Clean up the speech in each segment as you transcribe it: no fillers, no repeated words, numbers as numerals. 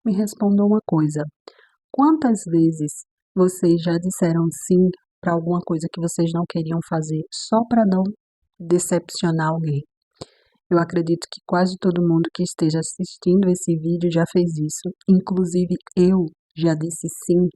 Me responda uma coisa: quantas vezes vocês já disseram sim para alguma coisa que vocês não queriam fazer só para não decepcionar alguém? Eu acredito que quase todo mundo que esteja assistindo esse vídeo já fez isso. Inclusive eu já disse sim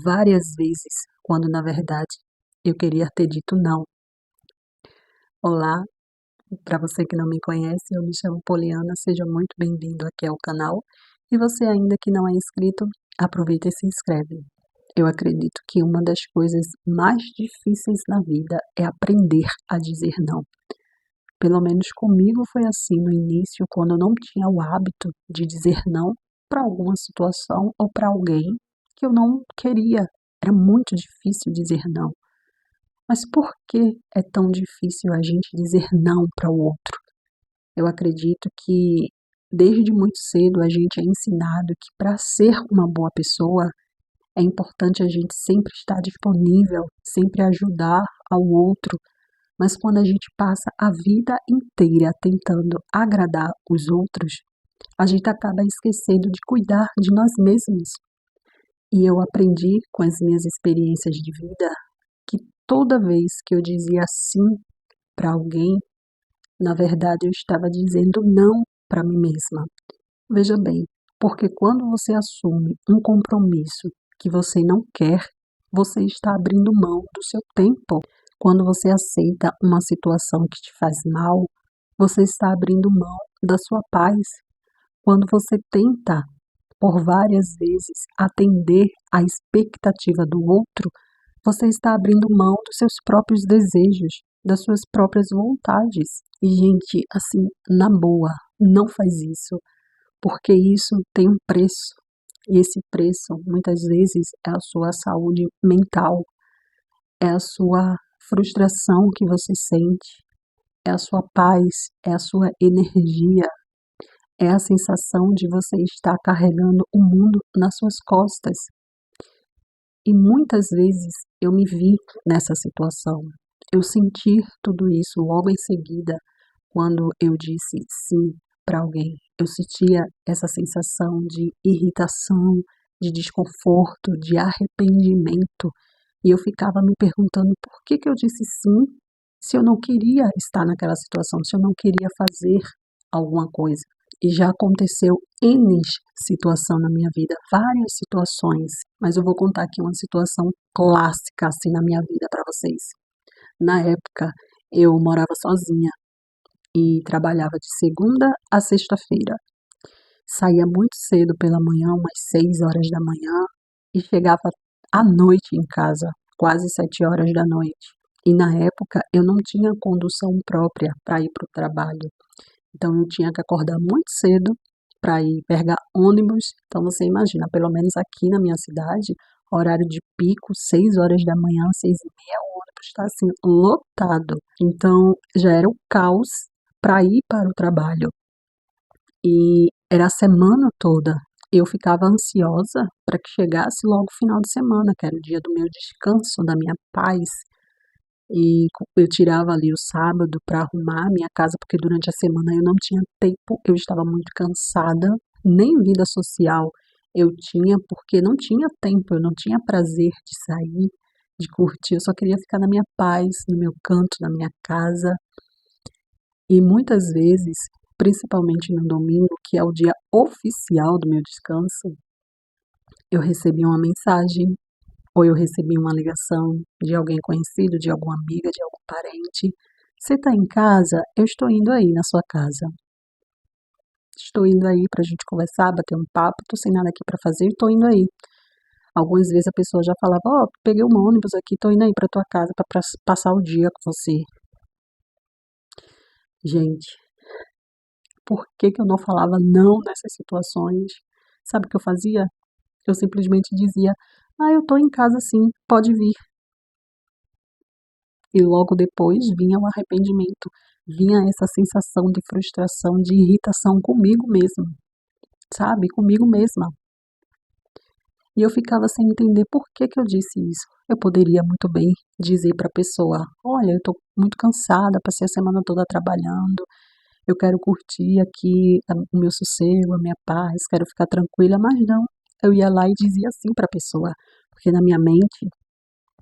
várias vezes, quando na verdade eu queria ter dito não. Olá, para você que não me conhece, eu me chamo Poliana, seja muito bem-vindo aqui ao canal. E você ainda que não é inscrito, aproveita e se inscreve. Eu acredito que uma das coisas mais difíceis na vida é aprender a dizer não. Pelo menos comigo foi assim no início, quando eu não tinha o hábito de dizer não para alguma situação ou para alguém que eu não queria. Era muito difícil dizer não. Mas por que é tão difícil a gente dizer não para o outro? Eu acredito que desde muito cedo a gente é ensinado que para ser uma boa pessoa é importante a gente sempre estar disponível, sempre ajudar ao outro, mas quando a gente passa a vida inteira tentando agradar os outros, a gente acaba esquecendo de cuidar de nós mesmos. E eu aprendi com as minhas experiências de vida que toda vez que eu dizia sim para alguém, na verdade eu estava dizendo não para mim mesma. Veja bem, porque quando você assume um compromisso que você não quer, você está abrindo mão do seu tempo. Quando você aceita uma situação que te faz mal, você está abrindo mão da sua paz. Quando você tenta, por várias vezes, atender à expectativa do outro, você está abrindo mão dos seus próprios desejos, das suas próprias vontades. E, gente, assim, na boa, não faz isso, porque isso tem um preço. E esse preço, muitas vezes, é a sua saúde mental, é a sua frustração que você sente, é a sua paz, é a sua energia, é a sensação de você estar carregando o mundo nas suas costas. E muitas vezes eu me vi nessa situação. Eu senti tudo isso logo em seguida, quando eu disse sim para alguém. Eu sentia essa sensação de irritação, de desconforto, de arrependimento. E eu ficava me perguntando por que eu disse sim, se eu não queria estar naquela situação, se eu não queria fazer alguma coisa. E já aconteceu N situação na minha vida, várias situações, mas eu vou contar aqui uma situação clássica assim na minha vida para vocês. Na época, eu morava sozinha e trabalhava de segunda a sexta-feira. Saía muito cedo pela manhã, umas 6 horas da manhã, e chegava à noite em casa, quase 7 horas da noite. E na época eu não tinha condução própria para ir para o trabalho. Então eu tinha que acordar muito cedo para ir pegar ônibus. Então você imagina, pelo menos aqui na minha cidade, horário de pico, 6 horas da manhã, 6h30, o ônibus está assim lotado. Então já era o caos para ir para o trabalho. E era a semana toda. Eu ficava ansiosa para que chegasse logo o final de semana, que era o dia do meu descanso, da minha paz. E eu tirava ali o sábado para arrumar a minha casa, porque durante a semana eu não tinha tempo, eu estava muito cansada, nem vida social eu tinha, porque não tinha tempo, eu não tinha prazer de sair, de curtir, eu só queria ficar na minha paz, no meu canto, na minha casa. E muitas vezes, principalmente no domingo, que é o dia oficial do meu descanso, eu recebi uma mensagem ou eu recebi uma ligação de alguém conhecido, de alguma amiga, de algum parente. Você está em casa? Eu estou indo aí na sua casa. Estou indo aí para a gente conversar, bater um papo. Estou sem nada aqui para fazer, estou indo aí. Algumas vezes a pessoa já falava: Ó, peguei um ônibus aqui, estou indo aí para tua casa para passar o dia com você. Gente, por que eu não falava não nessas situações? Sabe o que eu fazia? Eu simplesmente dizia: Ah, eu estou em casa sim, pode vir. E logo depois vinha o arrependimento, vinha essa sensação de frustração, de irritação comigo mesma, sabe? Comigo mesma. E eu ficava sem entender por que eu disse isso. Eu poderia muito bem dizer para a pessoa: Olha, eu estou muito cansada, passei a semana toda trabalhando, eu quero curtir aqui o meu sossego, a minha paz, quero ficar tranquila, mas não. Eu ia lá e dizia sim para a pessoa, porque na minha mente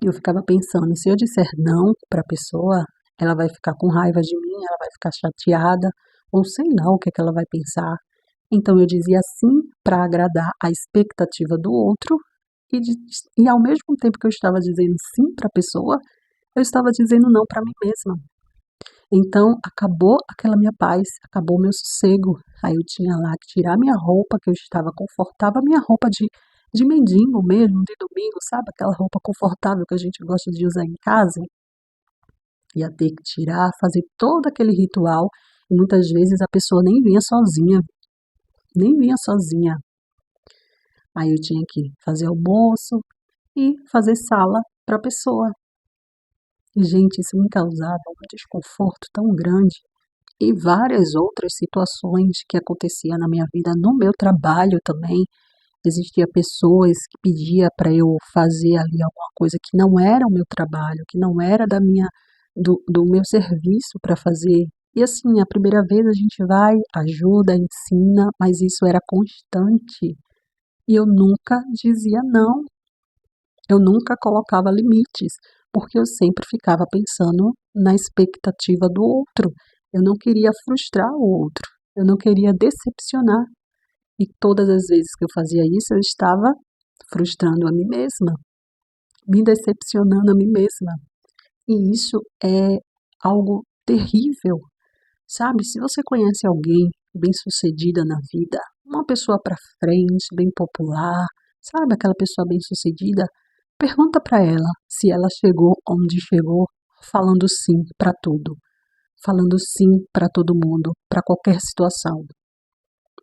eu ficava pensando, se eu disser não para a pessoa, ela vai ficar com raiva de mim, ela vai ficar chateada, ou sei lá o que é que ela vai pensar. Então eu dizia sim para agradar a expectativa do outro e ao mesmo tempo que eu estava dizendo sim para a pessoa, eu estava dizendo não para mim mesma. Então acabou aquela minha paz, acabou o meu sossego. Aí eu tinha lá que tirar minha roupa, que eu estava confortável, a minha roupa de mendigo mesmo, de domingo, sabe? Aquela roupa confortável que a gente gosta de usar em casa. Ia ter que tirar, fazer todo aquele ritual. E muitas vezes a pessoa nem vinha sozinha, nem vinha sozinha. Aí eu tinha que fazer almoço e fazer sala para a pessoa. E, gente, isso me causava um desconforto tão grande. E várias outras situações que aconteciam na minha vida, no meu trabalho também. Existia pessoas que pedia para eu fazer ali alguma coisa que não era o meu trabalho, que não era do meu serviço para fazer. E assim, a primeira vez a gente vai, ajuda, ensina, mas isso era constante. E eu nunca dizia não, eu nunca colocava limites, porque eu sempre ficava pensando na expectativa do outro. Eu não queria frustrar o outro, eu não queria decepcionar. E todas as vezes que eu fazia isso, eu estava frustrando a mim mesma, me decepcionando a mim mesma. E isso é algo terrível, sabe? Se você conhece alguém bem-sucedida na vida, uma pessoa para frente, bem popular, sabe? Aquela pessoa bem-sucedida, pergunta para ela se ela chegou onde chegou falando sim para tudo, falando sim para todo mundo, para qualquer situação.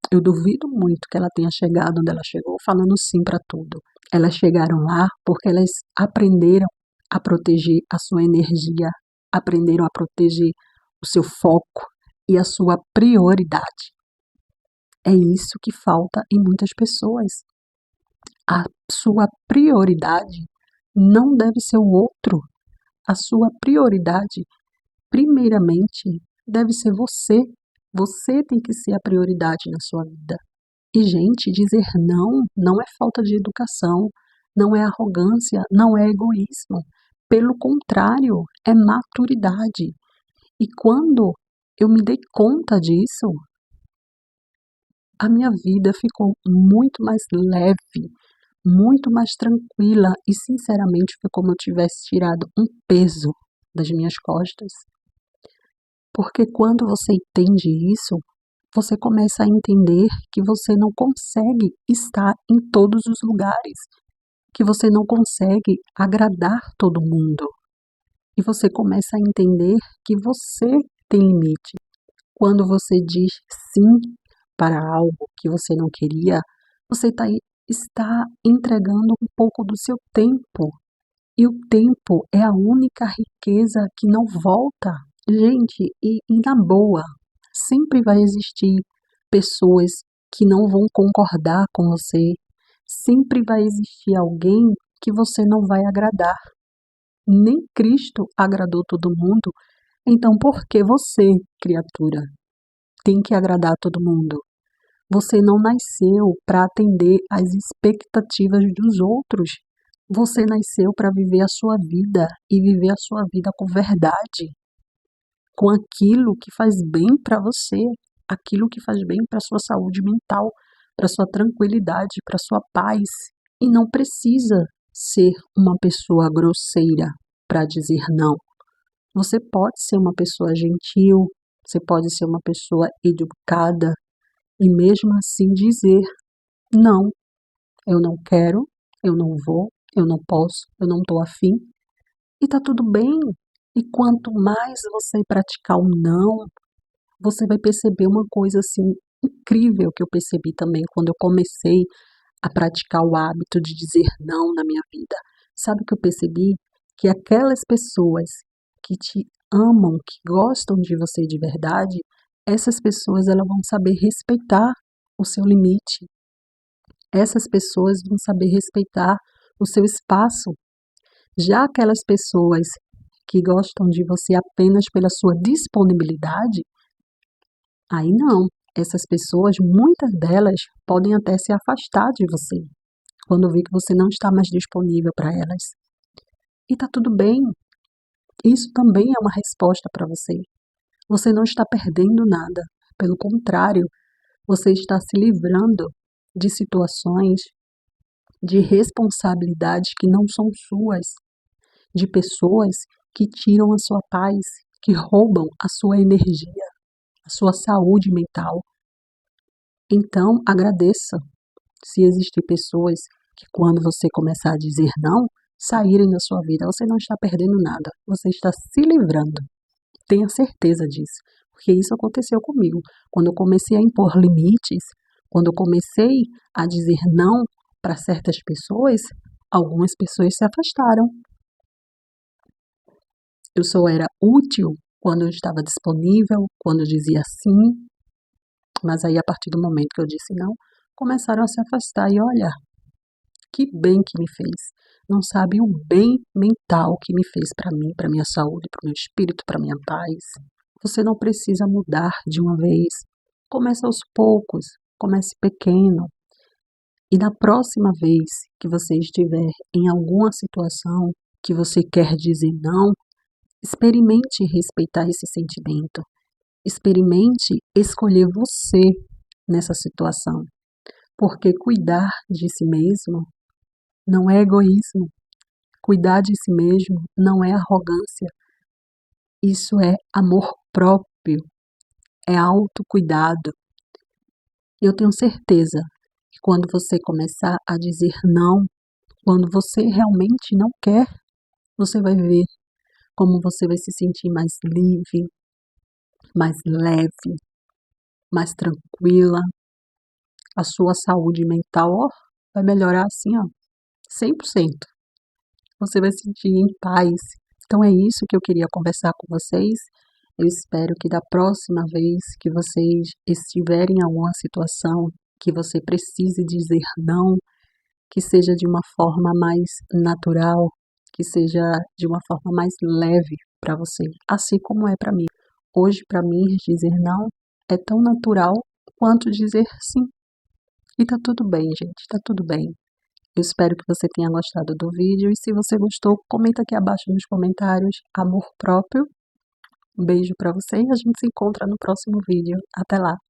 Eu duvido muito que ela tenha chegado onde ela chegou falando sim para tudo. Elas chegaram lá porque elas aprenderam a proteger a sua energia, aprenderam a proteger o seu foco e a sua prioridade. É isso que falta em muitas pessoas. A sua prioridade não deve ser o outro. A sua prioridade, primeiramente, deve ser você. Você tem que ser a prioridade na sua vida. E, gente, dizer não não é falta de educação, não é arrogância, não é egoísmo. Pelo contrário, é maturidade. E quando eu me dei conta disso, a minha vida ficou muito mais leve, muito mais tranquila e, sinceramente, foi como eu tivesse tirado um peso das minhas costas. Porque quando você entende isso, você começa a entender que você não consegue estar em todos os lugares, que você não consegue agradar todo mundo. E você começa a entender que você tem limite. Quando você diz sim para algo que você não queria, você está entregando um pouco do seu tempo. E o tempo é a única riqueza que não volta. Gente, e na boa, sempre vai existir pessoas que não vão concordar com você. Sempre vai existir alguém que você não vai agradar. Nem Cristo agradou todo mundo. Então, por que você, criatura, tem que agradar todo mundo? Você não nasceu para atender às expectativas dos outros. Você nasceu para viver a sua vida e viver a sua vida com verdade, com aquilo que faz bem para você, aquilo que faz bem para sua saúde mental, para sua tranquilidade, para sua paz. E não precisa ser uma pessoa grosseira para dizer não. Você pode ser uma pessoa gentil, você pode ser uma pessoa educada e mesmo assim dizer não, eu não quero, eu não vou, eu não posso, eu não estou afim. E tá tudo bem. E quanto mais você praticar o não, você vai perceber uma coisa assim incrível que eu percebi também quando eu comecei a praticar o hábito de dizer não na minha vida. Sabe o que eu percebi? Que aquelas pessoas que te amam, que gostam de você de verdade, essas pessoas elas vão saber respeitar o seu limite. Essas pessoas vão saber respeitar o seu espaço. Já aquelas pessoas que gostam de você apenas pela sua disponibilidade, Aí não, essas pessoas, muitas delas, podem até se afastar de você, quando vê que você não está mais disponível para elas. E tá tudo bem, isso também é uma resposta para você. Você não está perdendo nada, pelo contrário, você está se livrando de situações, de responsabilidades que não são suas, de pessoas que tiram a sua paz, que roubam a sua energia, a sua saúde mental. Então, agradeça se existem pessoas que, quando você começar a dizer não, saírem da sua vida. Você não está perdendo nada, você está se livrando. Tenha certeza disso, porque isso aconteceu comigo. Quando eu comecei a impor limites, quando eu comecei a dizer não para certas pessoas, algumas pessoas se afastaram. Eu só era útil quando eu estava disponível, quando eu dizia sim, mas aí a partir do momento que eu disse não, começaram a se afastar e olha, que bem que me fez. Não sabe o bem mental que me fez para mim, para minha saúde, para o meu espírito, para minha paz. Você não precisa mudar de uma vez. Comece aos poucos, comece pequeno. E na próxima vez que você estiver em alguma situação que você quer dizer não, experimente respeitar esse sentimento. Experimente escolher você nessa situação. Porque cuidar de si mesmo não é egoísmo. Cuidar de si mesmo não é arrogância. Isso é amor próprio, é autocuidado. Eu tenho certeza que quando você começar a dizer não, quando você realmente não quer, você vai ver como você vai se sentir mais livre, mais leve, mais tranquila. A sua saúde mental, ó, vai melhorar assim, ó, 100%. Você vai se sentir em paz. Então é isso que eu queria conversar com vocês. Eu espero que da próxima vez que vocês estiverem em alguma situação que você precise dizer não, que seja de uma forma mais natural, que seja de uma forma mais leve para você, assim como é para mim. Hoje, para mim, dizer não é tão natural quanto dizer sim. E tá tudo bem, gente, tá tudo bem. Eu espero que você tenha gostado do vídeo e se você gostou, comenta aqui abaixo nos comentários. Amor próprio. Um beijo para você e a gente se encontra no próximo vídeo. Até lá!